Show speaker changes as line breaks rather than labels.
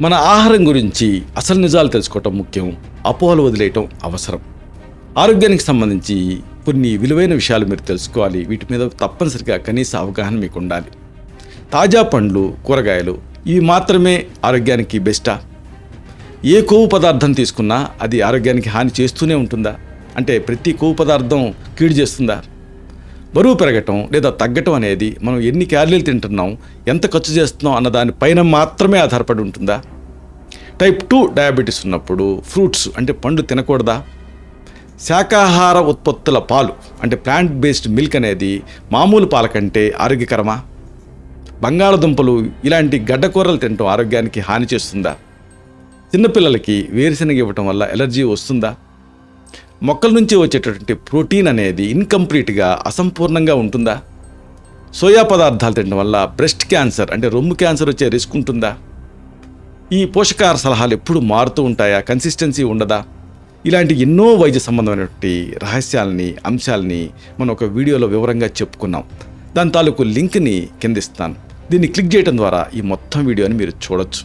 మన ఆహారం గురించి అసలు నిజాలు తెలుసుకోవటం ముఖ్యం, అపోహలు వదిలేయటం అవసరం. ఆరోగ్యానికి సంబంధించి కొన్ని విలువైన విషయాలు మీరు తెలుసుకోవాలి. వీటి మీద తప్పనిసరిగా కనీస అవగాహన మీకు ఉండాలి. తాజా పండ్లు, కూరగాయలు ఇవి మాత్రమే ఆరోగ్యానికి బెస్టా? ఏ కొవ్వు పదార్థం తీసుకున్నా అది ఆరోగ్యానికి హాని చేస్తూనే ఉంటుందా? అంటే ప్రతి కొవ్వు పదార్థం కీడు చేస్తుందా? బరువు పెరగటం లేదా తగ్గటం అనేది మనం ఎన్ని క్యాలరీలు తింటున్నాం, ఎంత ఖర్చు చేస్తున్నాం అన్న దానిపైన మాత్రమే ఆధారపడి ఉంటుందా? టైప్ 2 డయాబెటీస్ ఉన్నప్పుడు ఫ్రూట్స్ అంటే పండ్లు తినకూడదా? శాకాహార ఉత్పత్తుల పాలు అంటే ప్లాంట్ బేస్డ్ మిల్క్ అనేది మామూలు పాల కంటే ఆరోగ్యకరమా? బంగాళదుంపలు ఇలాంటి గడ్డకూరలు తినటం ఆరోగ్యానికి హాని చేస్తుందా? చిన్నపిల్లలకి వేరుశెనగ ఇవ్వటం వల్ల ఎలర్జీ వస్తుందా? మొక్కల నుంచి వచ్చేటటువంటి ప్రోటీన్ అనేది ఇన్కంప్లీట్గా, అసంపూర్ణంగా ఉంటుందా? సోయా పదార్థాలు తినడం వల్ల బ్రెస్ట్ క్యాన్సర్ అంటే రొమ్ము క్యాన్సర్ వచ్చే రిస్క్ ఉంటుందా? ఈ పోషకాహార సలహాలు ఎప్పుడు మారుతూ ఉంటాయా? కన్సిస్టెన్సీ ఉండదా? ఇలాంటి ఎన్నో వైద్య సంబంధమైనటువంటి రహస్యాలని, అంశాలని మనం ఒక వీడియోలో వివరంగా చెప్పుకున్నాం. దాని తాలూకు లింక్ని కింద ఇస్తాను. దీన్ని క్లిక్ చేయడం ద్వారా ఈ మొత్తం వీడియోని మీరు చూడొచ్చు.